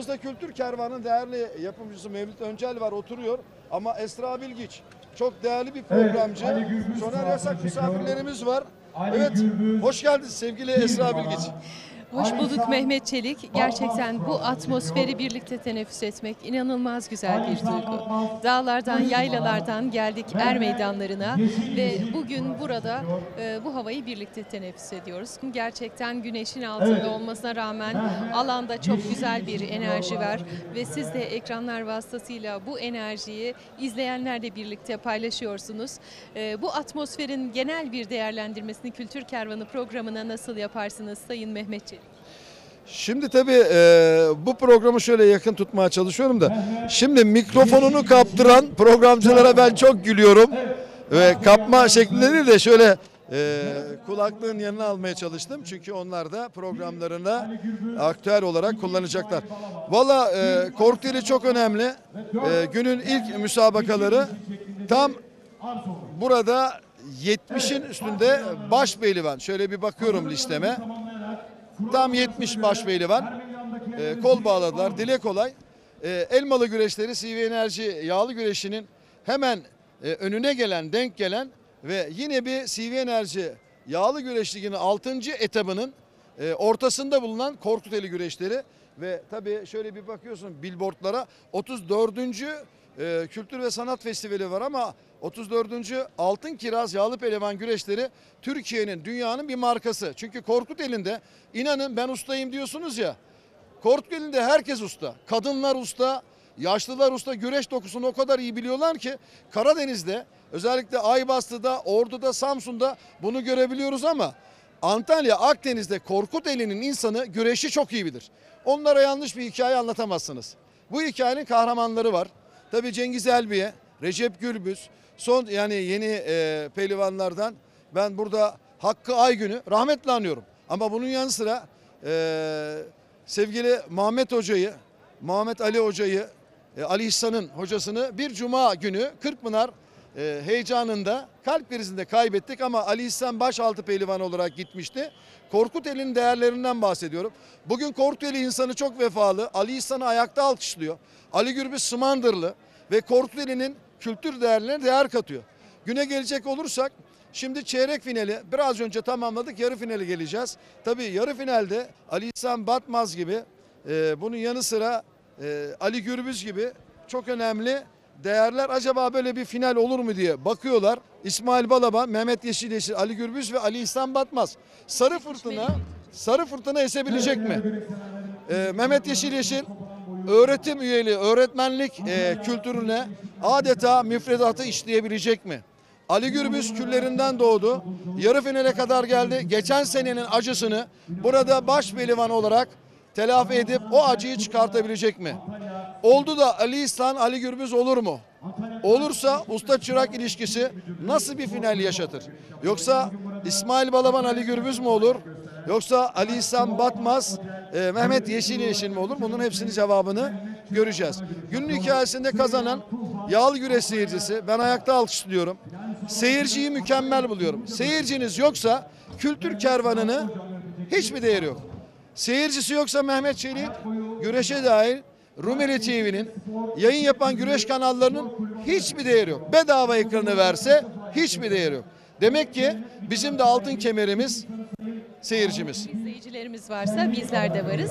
Yanımızda Kültür Kervanı'nın değerli yapımcısı Mevlüt Öncel var, oturuyor. Ama Esra Bilgiç çok değerli bir programcı. Soner Yasak misafirlerimiz var. Evet, hoş geldiniz sevgili Esra Bilgiç. Hoş bulduk Mehmet Çelik. Gerçekten bu atmosferi birlikte teneffüs etmek inanılmaz güzel bir duygu. Dağlardan, yaylalardan geldik er meydanlarına ve bugün burada bu havayı birlikte teneffüs ediyoruz. Gerçekten güneşin altında olmasına rağmen alanda çok güzel bir enerji var ve siz de ekranlar vasıtasıyla bu enerjiyi izleyenlerle birlikte paylaşıyorsunuz. Bu atmosferin genel bir değerlendirmesini Kültür Kervanı programına nasıl yaparsınız Sayın Mehmet Çelik? Şimdi tabii bu programı şöyle yakın tutmaya çalışıyorum da. Şimdi mikrofonunu kaptıran programcılara ben çok gülüyorum. Ve kapma şeklinde değil de şöyle kulaklığın yanına almaya çalıştım. Çünkü onlar da programlarında aktüel olarak kullanacaklar. Valla korkteli çok önemli. Günün ilk müsabakaları tam burada 70'in üstünde baş pehlivan. Şöyle bir bakıyorum listeme. Tam 70 baş pehlivan. Kol bağladılar. Dile kolay. Elmalı güreşleri CV Enerji yağlı güreşinin hemen önüne gelen, denk gelen ve yine bir CV Enerji yağlı güreş liginin 6. etabının ortasında bulunan Korkuteli güreşleri ve tabii şöyle bir bakıyorsun billboardlara 34. Kültür ve Sanat Festivali var ama 34. Altın Kiraz Yağlı Pehlivan güreşleri Türkiye'nin, dünyanın bir markası. Çünkü Korkuteli'nde inanın ben ustayım diyorsunuz ya. Korkuteli'nde herkes usta. Kadınlar usta, yaşlılar usta. Güreş dokusunu o kadar iyi biliyorlar ki Karadeniz'de özellikle Aybastı'da, Ordu'da, Samsun'da bunu görebiliyoruz ama Antalya, Akdeniz'de Korkuteli'nin insanı güreşi çok iyi bilir. Onlara yanlış bir hikaye anlatamazsınız. Bu hikayenin kahramanları var. Tabii Cengiz Elbiye, Recep Gürbüz, son yani yeni pehlivanlardan ben burada Hakkı Aygün'ü rahmetle anıyorum. Ama bunun yanı sıra sevgili Muhammed Hoca'yı, Muhammed Ali Hoca'yı, Ali İhsan'ın hocasını bir cuma günü Kırkpınar heyecanında kalp krizinde kaybettik ama Ali İhsan başaltı pehlivan olarak gitmişti. Korkuteli'nin değerlerinden bahsediyorum. Bugün Korkuteli insanı çok vefalı. Ali İhsan'ı ayakta alkışlıyor. Ali Gürbüz Smandırlı ve Korkuteli'nin kültür değerlerine değer katıyor. Güne gelecek olursak şimdi çeyrek finali biraz önce tamamladık, yarı finali geleceğiz. Tabii yarı finalde Ali İhsan Batmaz gibi bunun yanı sıra Ali Gürbüz gibi çok önemli değerler acaba böyle bir final olur mu diye bakıyorlar. İsmail Balaban, Mehmet Yeşil, Ali Gürbüz ve Ali İhsan Batmaz. Sarı fırtına esebilecek mi? Mehmet Yeşil öğretim üyeliği, öğretmenlik kültürüne adeta müfredatı işleyebilecek mi? Ali Gürbüz küllerinden doğdu. Yarı finale kadar geldi. Geçen senenin acısını burada baş pehlivan olarak telafi edip o acıyı çıkartabilecek mi? Oldu da Ali İhsan, Ali Gürbüz olur mu? Olursa usta çırak ilişkisi nasıl bir final yaşatır? Yoksa İsmail Balaban, Ali Gürbüz mü olur? Yoksa Ali İhsan Batmaz, Mehmet Yeşil mi olur? Bunun hepsinin cevabını göreceğiz. Günün hikayesinde kazanan yağlı güreş seyircisi. Ben ayakta alkışlıyorum. Seyirciyi mükemmel buluyorum. Seyirciniz yoksa Kültür Kervanı'nı hiçbir değeri yok. Seyircisi yoksa Mehmet Çelik güreşe dahil Rumeli TV'nin yayın yapan güreş kanallarının hiçbir değeri yok. Bedava ekranı verse hiçbir değeri yok. Demek ki bizim de altın kemerimiz seyircimiz. İzleyicilerimiz varsa bizler de varız.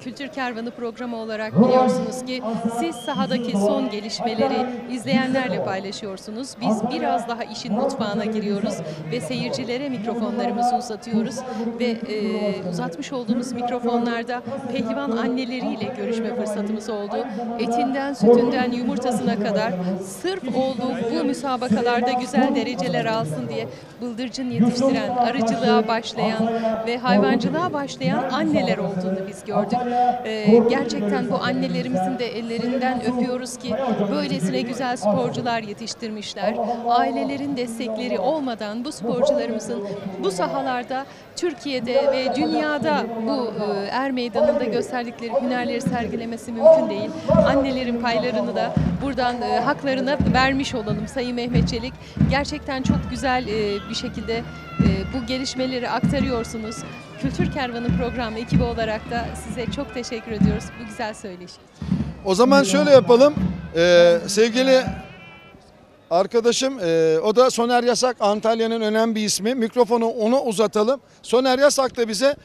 Kültür Kervanı programı olarak biliyorsunuz ki siz sahadaki son gelişmeleri izleyenlerle paylaşıyorsunuz. Biz biraz daha işin mutfağına giriyoruz ve seyircilere mikrofonlarımızı uzatıyoruz ve uzatmış olduğumuz mikrofonlarda pehlivan anneleriyle görüşme fırsatımız oldu. Etinden, sütünden, yumurtasına kadar sırf oldu bu müsabakalarda güzel dereceler alsın diye bıldırcın yetiştiren, arıcılığa başlayan ve hayvancılığa başlayan anneler olduğunu biz gördük. Gerçekten bu annelerimizin de ellerinden öpüyoruz ki böylesine güzel sporcular yetiştirmişler. Ailelerin destekleri olmadan bu sporcularımızın bu sahalarda Türkiye'de ve dünyada bu er meydanında gösterdikleri hünerleri sergilemesi mümkün değil. Annelerin paylarını da buradan haklarına vermiş olalım Sayın Mehmet Çelik. Gerçekten çok güzel bir şekilde bu gelişmeleri aktarıyorsunuz. Kültür Kervanı programı ekibi olarak da size çok teşekkür ediyoruz bu güzel söyleşi. O zaman şöyle yapalım. Sevgili arkadaşım, o da Soner Yasak, Antalya'nın önemli bir ismi. Mikrofonu ona uzatalım. Soner Yasak da bize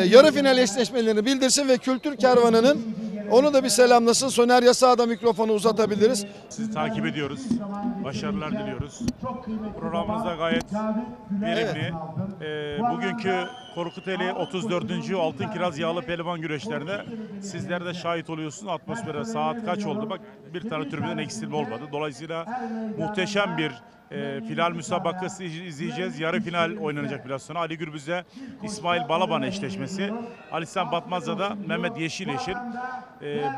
yarı final eşleşmelerini bildirsin ve Kültür Kervanı'nın onu da bir selamlasın. Soner Yasak'a da mikrofonu uzatabiliriz. Sizi takip ediyoruz. Başarılar diliyoruz. Programımız da gayet verimli. Bugünkü Korkuteli 34. Altın Kiraz Yağlı Pehlivan güreşlerine sizler de şahit oluyorsunuz. Atmosfere saat kaç oldu? Bak bir tane türbünden eksilme olmadı. Dolayısıyla muhteşem bir final müsabakası izleyeceğiz. Yarı final oynanacak biraz sonra. Ali Gürbüz'de İsmail Balaban eşleşmesi. Ali İhsan Batmaz'da Mehmet Yeşil.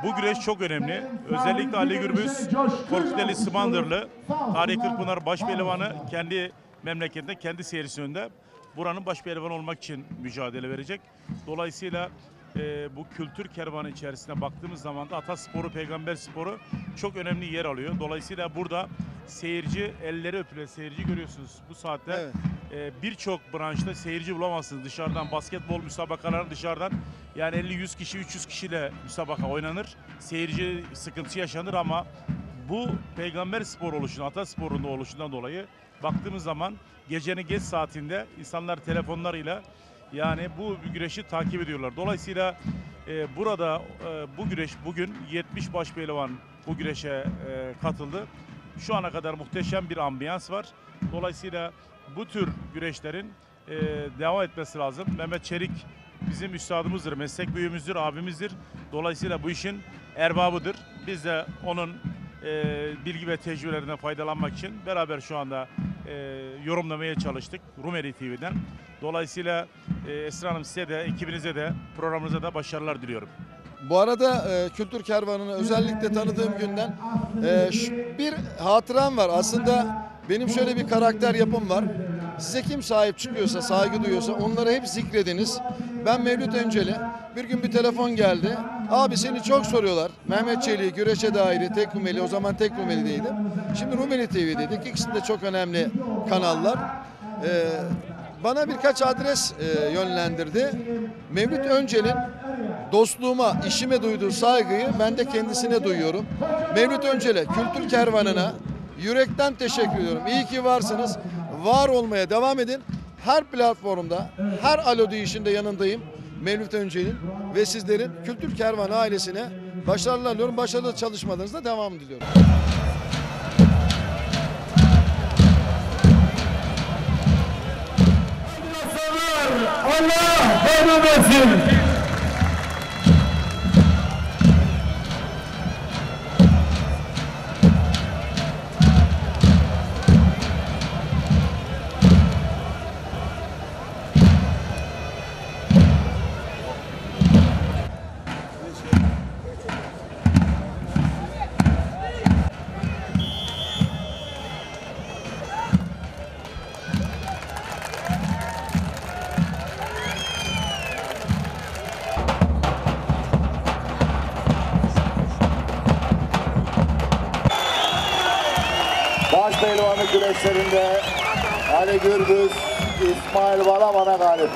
Bu güreş çok önemli. Özellikle Ali Gürbüz, Korkuteli Smandırlı, Tarihi Kırkpınar Başpehlivanı kendi memleketinde, kendi seyircisi önünde buranın başpehlivanı olmak için mücadele verecek. Dolayısıyla bu kültür kervanı içerisine baktığımız zaman da atasporu, peygamber sporu çok önemli yer alıyor. Dolayısıyla burada seyirci, elleri öpülen seyirci görüyorsunuz. Bu saatte birçok branşta seyirci bulamazsınız. Dışarıdan basketbol müsabakaları dışarıdan yani 50-100 kişi, 300 kişiyle müsabaka oynanır. Seyirci sıkıntısı yaşanır ama bu peygamber spor oluşundan, atasporunda oluşundan dolayı baktığımız zaman gecenin geç saatinde insanlar telefonlarıyla yani bu güreşi takip ediyorlar. Dolayısıyla burada bu güreş bugün 70 başpehlivan bu güreşe katıldı. Şu ana kadar muhteşem bir ambiyans var. Dolayısıyla bu tür güreşlerin devam etmesi lazım. Mehmet Çelik bizim üstadımızdır, meslek büyüğümüzdür, abimizdir. Dolayısıyla bu işin erbabıdır. Biz de onun bilgi ve tecrübelerinden faydalanmak için beraber şu anda yorumlamaya çalıştık Rumeli TV'den. Dolayısıyla Esra Hanım size de, ekibinize de, programınıza da başarılar diliyorum. Bu arada Kültür Kervanı'nı özellikle tanıdığım günden bir hatıram var. Aslında benim şöyle bir karakter yapım var. Size kim sahip çıkıyorsa, saygı duyuyorsa onları hep zikrediniz. Ben Mevlüt Önceli. Bir gün bir telefon geldi. Abi seni çok soruyorlar. Mehmet Çelik'i, güreşe dair, tek Rumeli, o zaman tek Rumeli'deydim. Şimdi Rumeli TV'deydik. İkisi de çok önemli kanallar. Bana birkaç adres yönlendirdi. Mevlüt Öncel'in dostluğuma, işime duyduğu saygıyı ben de kendisine duyuyorum. Mevlüt Öncel'e, Kültür Kervanı'na yürekten teşekkür ediyorum. İyi ki varsınız. Var olmaya devam edin. Her platformda, her alo deyişinde yanındayım. Mevlüt Öncel'in ve sizlerin Kültür Kervanı ailesine başarılar diliyorum. Başarılı çalışmalarınızda devam diliyorum. Allah kabul etsin. Başpehlivanlık güreşlerinde Ali Gürbüz, İsmail Balaban'a galip.